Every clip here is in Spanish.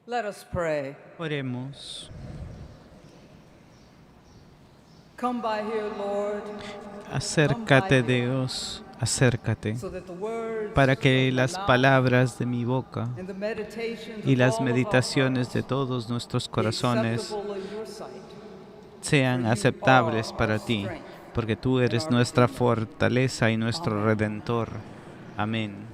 Let us pray. Oremos. Come by here, Lord, Acércate, Dios, acércate, so that the words para que las palabras de mi boca and the meditations y of las all of our meditaciones de hearts todos nuestros be corazones acceptable in your sight. sean aceptables para ti, porque tú eres nuestra fortaleza y nuestro Redentor. Amén.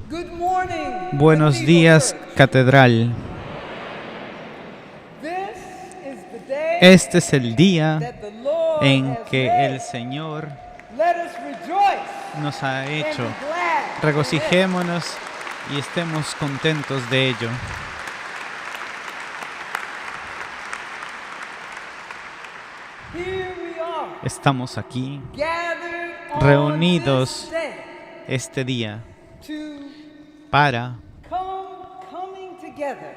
Good morning. Buenos Cathedral días, Church. Catedral. This is the day Este es el día that the Lord en has que made. el Señor Let us rejoice nos ha and hecho. be glad in it. Regocijémonos y estemos contentos de ello. Here we are, Estamos aquí, gathered on reunidos this day este día, to para coming together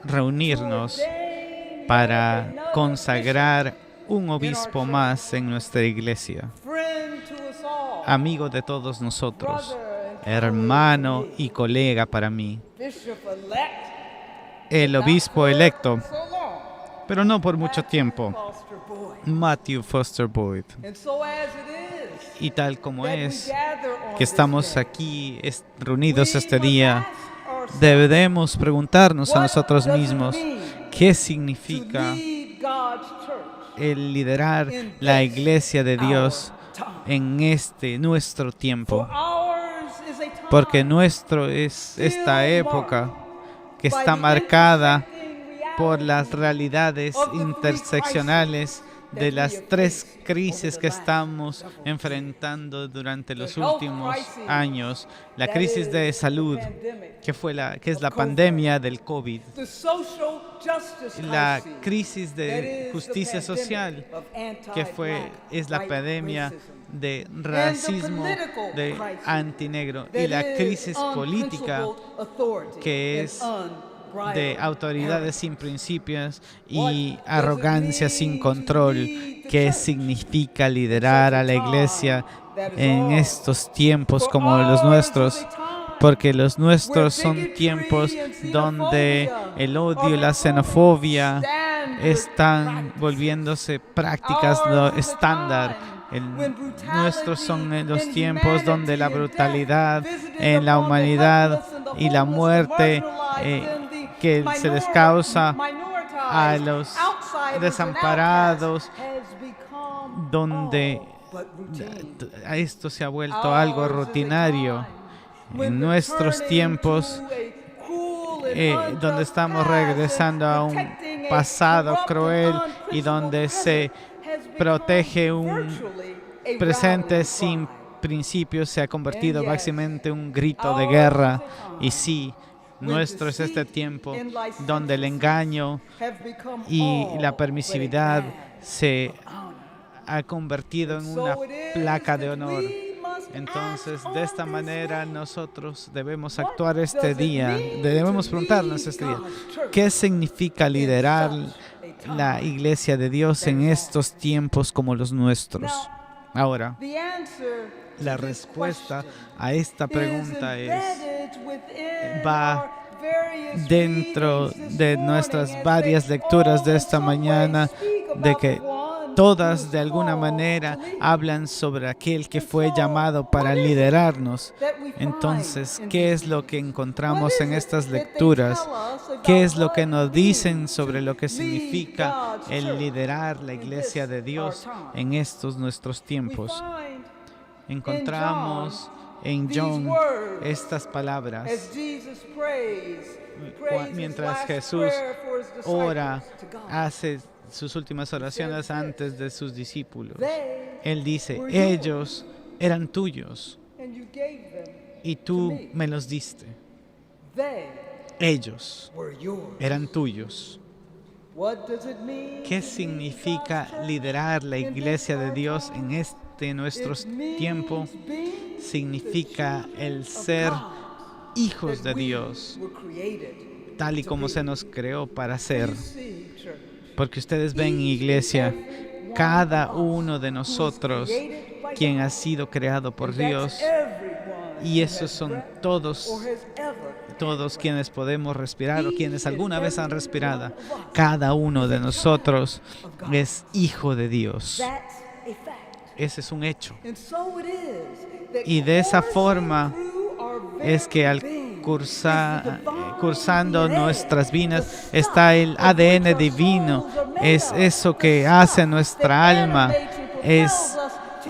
reunirnos, ordain para another consagrar un obispo más en nuestra iglesia, bishop, friend to us all, amigo de todos nosotros, brother and hermano colleague to y colega para mí, me, bishop-elect, el not obispo for electo, so long, pero no por mucho tiempo, Foster Boyd. Matthew Foster Boyd. And so as it is Y tal como that we es gather on que estamos this day, aquí reunidos we este must día, ask ourselves, debemos preguntarnos a what nosotros does it mismos mean qué to significa lead God's church el liderar in la this iglesia de Dios our time? en este nuestro For tiempo, ours is a time porque nuestro es esta época que está marcada por las realidades interseccionales de las tres crisis que estamos enfrentando durante los últimos años. La crisis de salud, que es la pandemia del COVID. La crisis de justicia social, es la pandemia de racismo, de antinegro, y la crisis política, que es de autoridades sin principios y arrogancia sin control. ¿Qué significa liderar a la iglesia en estos tiempos como los nuestros? Porque los nuestros son tiempos donde el odio y la xenofobia están volviéndose prácticas estándar. Nuestros son los tiempos donde la brutalidad en la humanidad y la muerte que se les causa a los desamparados, donde esto se ha vuelto algo rutinario. En nuestros tiempos, donde estamos regresando a un pasado cruel y donde se protege un presente sin principios, se ha convertido básicamente en un grito de guerra. Y sí, nuestro es este tiempo donde el engaño y la permisividad se ha convertido en una placa de honor. Entonces, de esta manera nosotros debemos actuar este día. Debemos preguntarnos este día, ¿qué significa liderar la iglesia de Dios en estos tiempos como los nuestros? Ahora, la respuesta a esta pregunta va dentro de nuestras varias lecturas de esta mañana, de que todas de alguna manera hablan sobre aquel que fue llamado para liderarnos. Entonces, ¿qué es lo que encontramos en estas lecturas? ¿Qué es lo que nos dicen sobre lo que significa el liderar la iglesia de Dios en estos nuestros tiempos? Encontramos en John estas palabras mientras Jesús ora, hace sus últimas oraciones antes de sus discípulos. Él dice, ellos eran tuyos y tú me los diste. Ellos eran tuyos. ¿Qué significa liderar la iglesia de Dios en este nuestro tiempo? Significa el ser hijos de Dios, tal y como se nos creó para ser. Porque ustedes ven, iglesia, cada uno de nosotros quien ha sido creado por Dios. Y esos son todos quienes podemos respirar o quienes alguna vez han respirado. Cada uno de nosotros es hijo de Dios. Ese es un hecho. Y de esa forma es que al cursando nuestras vidas está el ADN divino. Es eso que hace nuestra alma. Es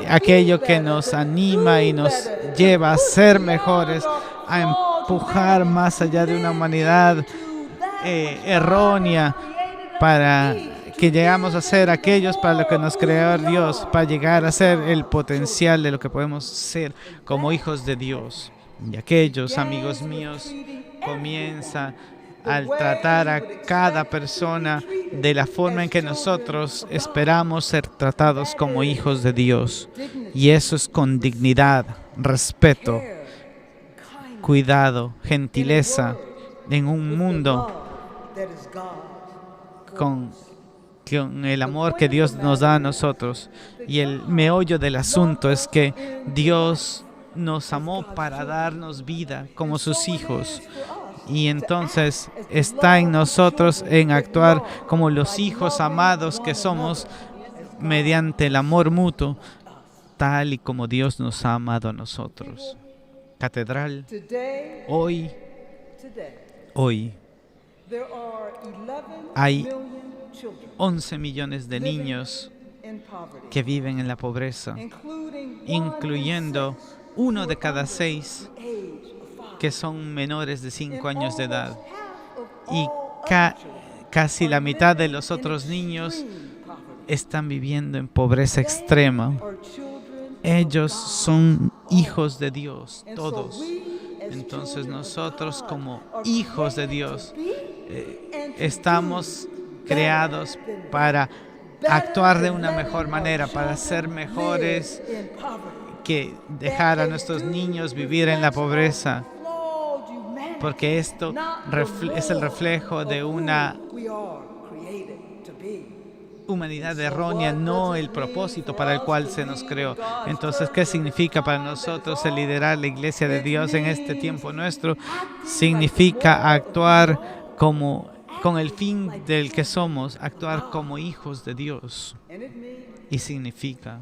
aquello que nos anima y nos lleva a ser mejores, a empujar más allá de una humanidad errónea, para que llegamos a ser aquellos para lo que nos creó Dios, para llegar a ser el potencial de lo que podemos ser como hijos de Dios. Y aquellos, amigos míos, comienza al tratar a cada persona de la forma en que nosotros esperamos ser tratados como hijos de Dios. Y eso es con dignidad, respeto, cuidado, gentileza, en un mundo con el amor que Dios nos da a nosotros. Y el meollo del asunto es que Dios nos amó para darnos vida como sus hijos. Y entonces está en nosotros en actuar como los hijos amados que somos mediante el amor mutuo, tal y como Dios nos ha amado a nosotros. Catedral, hoy hay 11 millones de niños que viven en la pobreza, incluyendo 1 de cada 6 que son menores de 5 años de edad. Y casi la mitad de los otros niños están viviendo en pobreza extrema. Ellos son hijos de Dios, todos. Entonces nosotros como hijos de Dios estamos creados para actuar de una mejor manera, para ser mejores que dejar a nuestros niños vivir en la pobreza. Porque esto es el reflejo de una humanidad errónea, no el propósito para el cual se nos creó. Entonces, ¿qué significa para nosotros el liderar la Iglesia de Dios en este tiempo nuestro? Significa actuar con el fin del que somos, actuar como hijos de Dios. Y significa,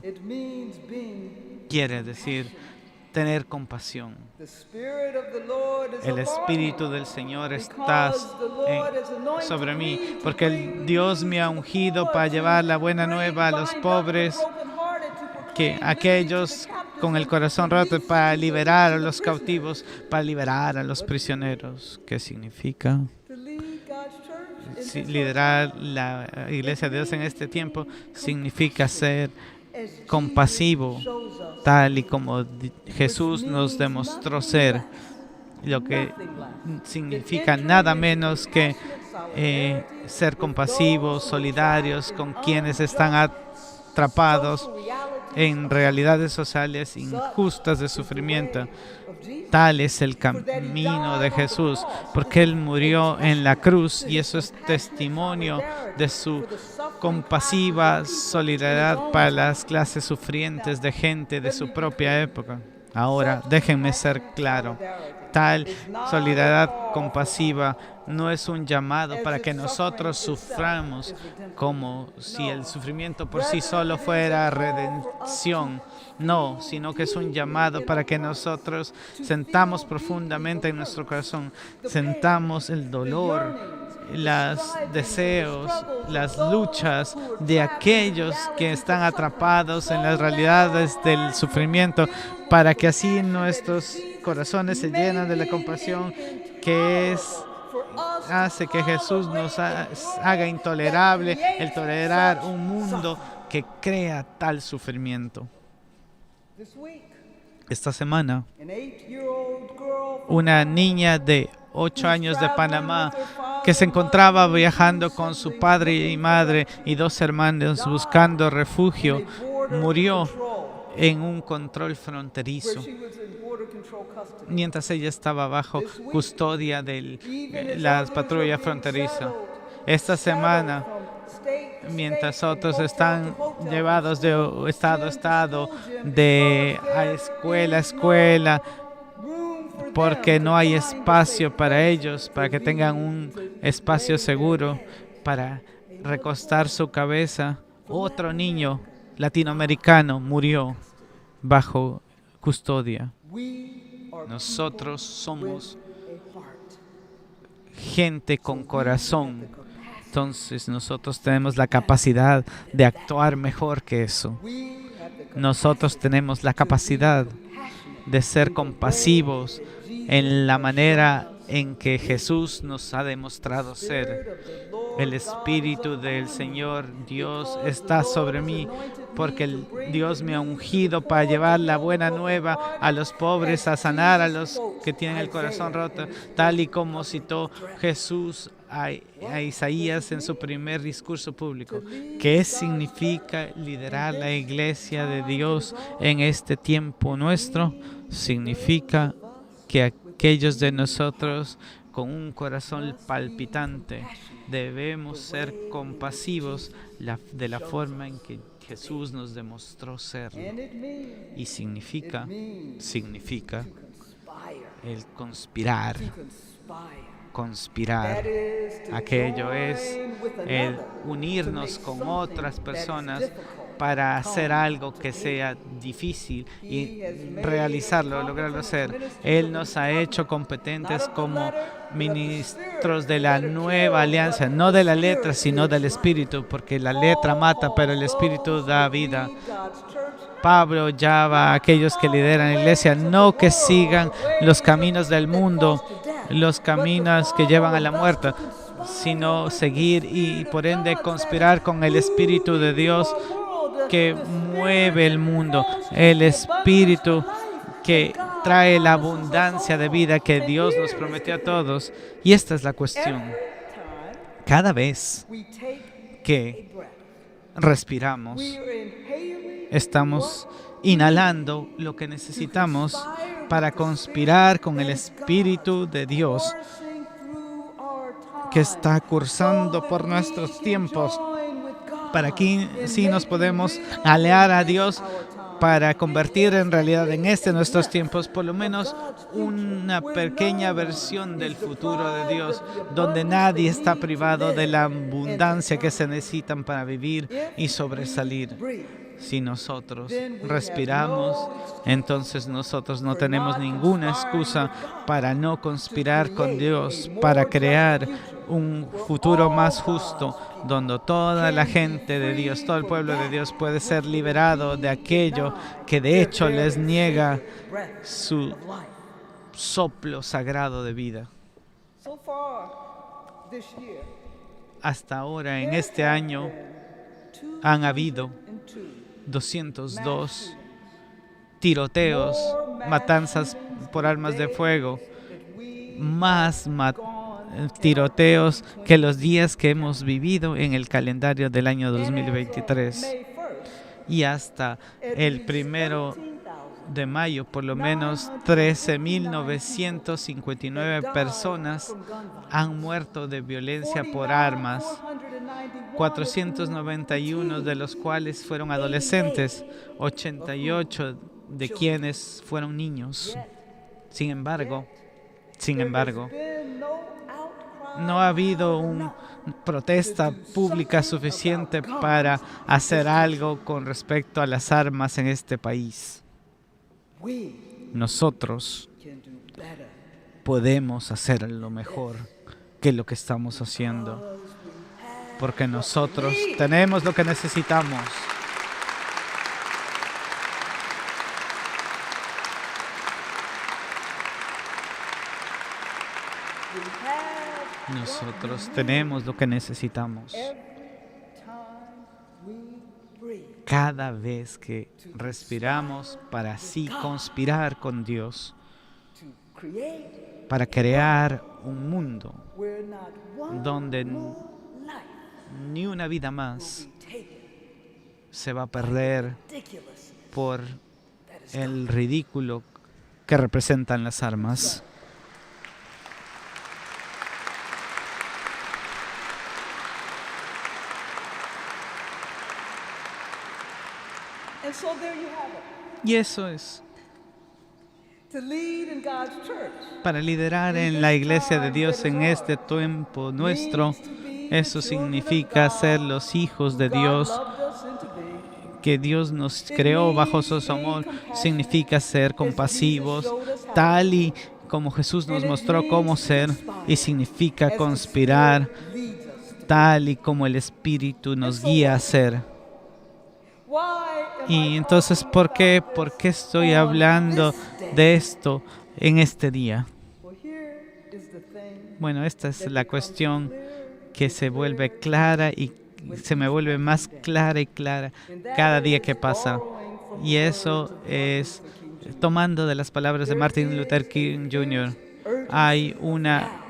quiere decir, tener compasión. El Espíritu del Señor está sobre mí, porque el Dios me ha ungido para llevar la buena nueva a los pobres, que aquellos con el corazón roto, para liberar a los cautivos, para liberar a los prisioneros. ¿Qué significa? Liderar la Iglesia de Dios en este tiempo significa ser compasivo, tal y como Jesús nos demostró ser, lo que significa nada menos que ser compasivos, solidarios con quienes están atrapados en realidades sociales injustas de sufrimiento. Tal es el camino de Jesús, porque Él murió en la cruz y eso es testimonio de su compasiva solidaridad para las clases sufrientes de gente de su propia época. Ahora, déjenme ser claro. Tal solidaridad compasiva no es un llamado para que nosotros suframos como si el sufrimiento por sí solo fuera redención. No, sino que es un llamado para que nosotros sentamos profundamente en nuestro corazón, sentamos el dolor, los deseos, las luchas de aquellos que están atrapados en las realidades del sufrimiento, para que así nuestros corazones se llenan de la compasión que hace que Jesús nos haga intolerable el tolerar un mundo que crea tal sufrimiento. Esta semana, una niña de 8 años de Panamá que se encontraba viajando con su padre y madre y 2 hermanos buscando refugio, murió en un control fronterizo mientras ella estaba bajo custodia de la patrulla fronteriza. Esta semana, mientras otros están llevados de estado a estado, de a escuela a escuela, porque no hay espacio para ellos, para que tengan un espacio seguro para recostar su cabeza. Otro niño latinoamericano murió bajo custodia. Nosotros somos gente con corazón. Entonces nosotros tenemos la capacidad de actuar mejor que eso. Nosotros tenemos la capacidad de ser compasivos en la manera en que Jesús nos ha demostrado ser. El Espíritu del Señor Dios está sobre mí, porque Dios me ha ungido para llevar la buena nueva a los pobres, a sanar a los que tienen el corazón roto, tal y como citó Jesús a Isaías en su primer discurso público. ¿Qué significa liderar la iglesia de Dios en este tiempo nuestro? Significa que aquellos de nosotros con un corazón palpitante debemos ser compasivos de la forma en que Jesús nos demostró ser. Y significa el conspirar. Aquello es el unirnos con otras personas para hacer algo que sea difícil y realizarlo, lograrlo hacer. Él nos ha hecho competentes como ministros de la nueva alianza, no de la letra, sino del Espíritu, porque la letra mata, pero el Espíritu da vida. Pablo llama a aquellos que lideran la iglesia, no que sigan los caminos del mundo, los caminos que llevan a la muerte, sino seguir y por ende conspirar con el Espíritu de Dios que mueve el mundo, el Espíritu que trae la abundancia de vida que Dios nos prometió a todos. Y esta es la cuestión. Cada vez que respiramos, estamos inhalando lo que necesitamos para conspirar con el Espíritu de Dios que está cursando por nuestros tiempos, para que sí nos podemos aliar a Dios para convertir en realidad en nuestros tiempos por lo menos una pequeña versión del futuro de Dios, donde nadie está privado de la abundancia que se necesitan para vivir y sobresalir. Si nosotros respiramos, entonces nosotros no tenemos ninguna excusa para no conspirar con Dios, para crear un futuro más justo, donde toda la gente de Dios, todo el pueblo de Dios puede ser liberado de aquello que de hecho les niega su soplo sagrado de vida. Hasta ahora, en este año, han habido 202 tiroteos, matanzas por armas de fuego, más tiroteos que los días que hemos vivido en el calendario del año 2023. Y hasta el 1 de mayo, por lo menos 13.959 personas han muerto de violencia por armas, 491 de los cuales fueron adolescentes, 88 de quienes fueron niños. Sin embargo, no ha habido una protesta pública suficiente para hacer algo con respecto a las armas en este país. Nosotros podemos hacer lo mejor que lo que estamos haciendo, porque nosotros tenemos lo que necesitamos. Nosotros tenemos lo que necesitamos. Cada vez que respiramos para así conspirar con Dios, para crear un mundo donde ni una vida más se va a perder por el ridículo que representan las armas. so there you have it. Y eso es. To lead in God's church Para liderar en la iglesia de Dios en este tiempo nuestro, eso significa ser los hijos de Dios que Dios nos creó bajo su amor. Significa ser compasivos, tal y como Jesús nos mostró cómo ser, y significa conspirar, tal y como el Espíritu nos guía a ser. Y entonces, ¿por qué estoy hablando de esto en este día? Bueno, esta es la cuestión que se vuelve clara y se me vuelve más clara y clara cada día que pasa. Y eso es tomando de las palabras de Martin Luther King Jr. Hay una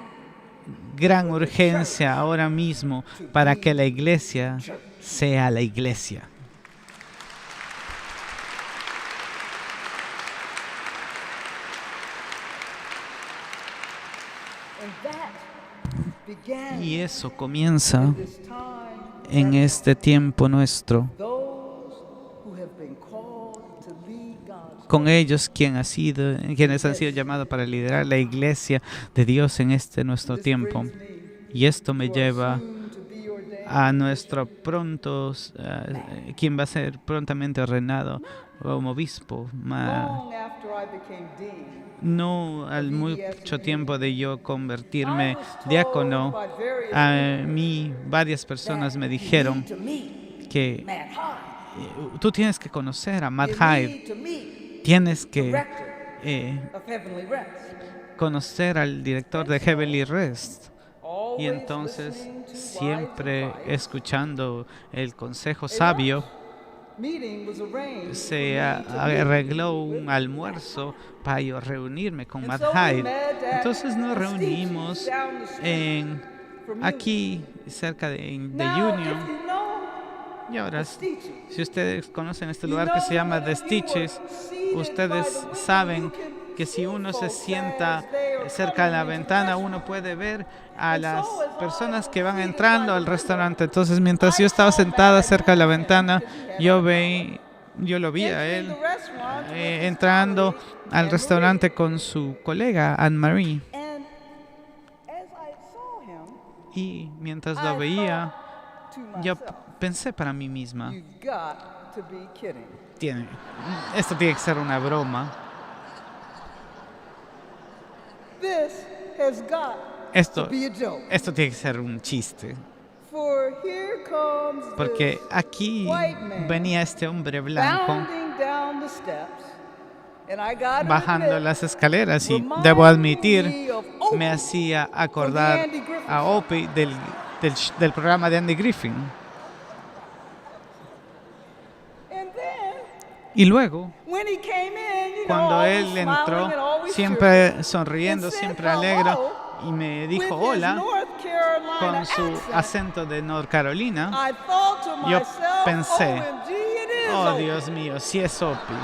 gran urgencia ahora mismo para que la iglesia sea la iglesia. Y eso comienza en este tiempo nuestro, con ellos quienes han sido llamados para liderar la iglesia de Dios en este nuestro tiempo. Y esto me lleva a nuestro quien va a ser prontamente ordenado como obispo. No al mucho tiempo de yo convertirme diácono, a mí varias personas me dijeron que tú tienes que conocer a Matt Hyde, tienes que conocer al director de Heavenly Rest. Y entonces, siempre escuchando el consejo sabio, se arregló un almuerzo para yo reunirme con Matt Hyde. Entonces nos reunimos aquí cerca de Union. Y ahora, si ustedes conocen este lugar que se llama The Stitches, ustedes saben que si uno se sienta cerca de la ventana, uno puede ver a las personas que van entrando al restaurante. Entonces, mientras yo estaba sentada cerca de la ventana, yo lo vi a él entrando al restaurante con su colega, Anne-Marie. Y mientras lo veía, yo pensé para mí misma, esto tiene que ser una broma. Esto tiene que ser un chiste. Porque aquí venía este hombre blanco bajando las escaleras y debo admitir, me hacía acordar a Opie del programa de Andy Griffin. Y luego, cuando él entró, siempre sonriendo, siempre alegre, y me dijo hola con su acento de North Carolina, yo pensé, oh Dios mío, si es Opie.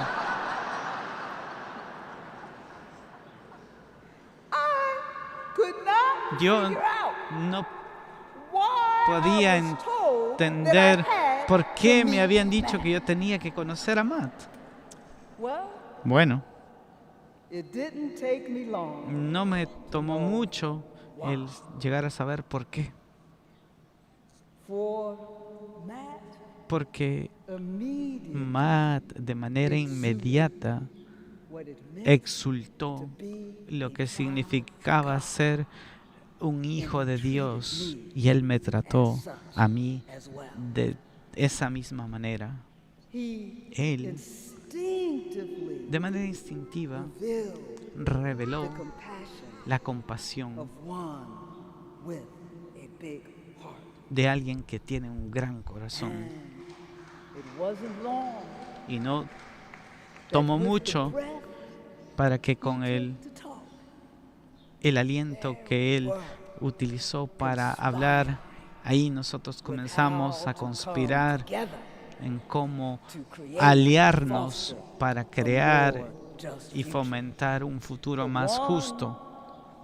Yo no podía entender por qué me habían dicho que yo tenía que conocer a Matt. Bueno, no me tomó mucho el llegar a saber por qué. Porque Matt de manera inmediata exultó lo que significaba ser un hijo de Dios, y él me trató a mí de esa misma manera. Él, de manera instintiva, reveló la compasión de alguien que tiene un gran corazón. Y no tomó mucho para que con el aliento que él utilizó para hablar, ahí nosotros comenzamos a conspirar en cómo aliarnos para crear y fomentar un futuro más justo.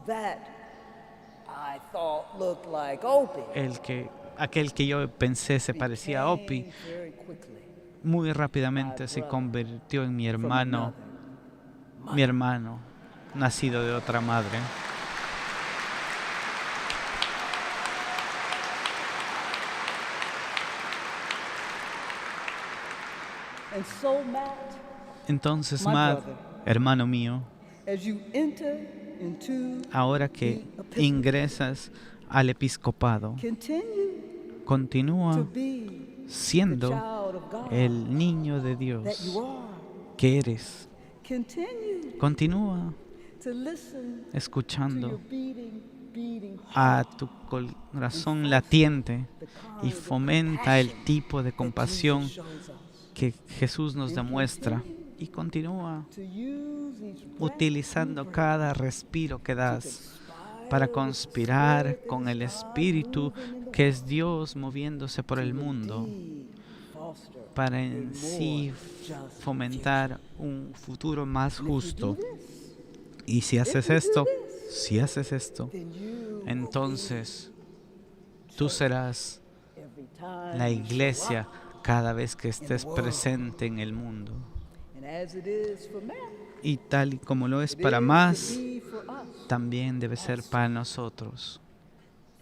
Aquel que yo pensé se parecía a Opie, muy rápidamente se convirtió en mi hermano, nacido de otra madre. And so, Matt, Entonces, my Matt, brother, hermano mío, as you enter into ahora que the episcopate, ingresas al episcopado, continue to continúa be the siendo child of God el niño de that you Dios are. que eres. Continue Continúa to listen to your escuchando beating a heart, tu corazón latiente the y kind of fomenta el compassion tipo de that compasión Jesus shows us. que Jesús nos demuestra. Y continúa To use each breath utilizando you breathe cada respiro que to das conspire para with the conspirar Spirit that con is el God Espíritu moving in the que es world Dios moviéndose por el to mundo indeed foster para a en more sí just fomentar un futuro más future. And if you do justo. this, Y si haces esto, then you will entonces tú serás be every time la you show iglesia up. cada vez que estés world. presente en el mundo. And as it is for Matt, Y tal y como lo es it para is to más, be for us. también debe ser para nosotros.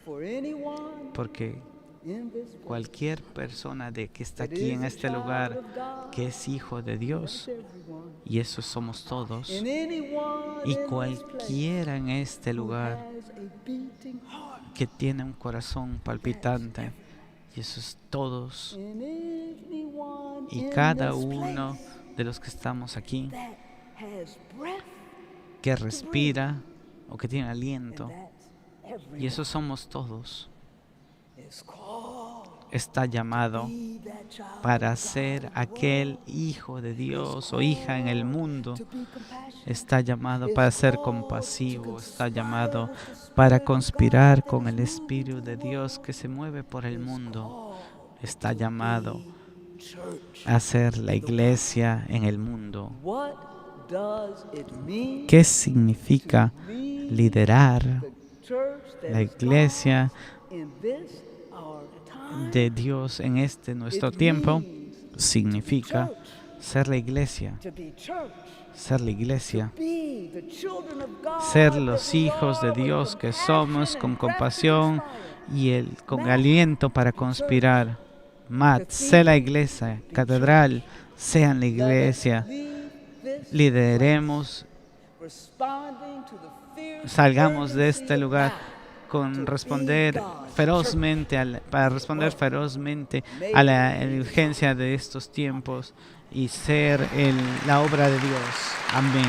For anyone Porque in this place cualquier persona que está that aquí is en a este child lugar, of God, que es hijo de that's Dios, everyone. y eso somos todos, And anyone y in this place cualquiera en este who lugar has a beating heart, que tiene un corazón palpitante, y eso es todos, and anyone y in cada this uno place de los que estamos aquí, that has breath, que respira o que tiene and aliento, that's y eso everyone, somos todos, is called está llamado be that child para of God ser in the aquel world, hijo de Dios o hija en el mundo. to be compassionate, Está llamado is para ser called to compasivo, está conspire llamado with the Spirit para of conspirar God con that el is moving Espíritu through de the Dios world, que se mueve por el is mundo. called Está to llamado be church. a ser la iglesia en el mundo. What does it mean ¿Qué significa to lead liderar the church that la is iglesia God in this our time? de Dios en este nuestro It tiempo? means Significa church, ser la iglesia, to be church, ser la iglesia, be the children of God ser that los we hijos de are, with Dios que compassion somos, and con breath to compasión inspire. con aliento para conspirar. Matt, sé Cathedral, la iglesia, catedral, sean la Let us iglesia, leave this lideremos, responding to the fierce salgamos de urgency este of lugar now con to responder be God's ferozmente, para responder ferozmente a la urgencia de estos tiempos y ser la obra de Dios. Amén.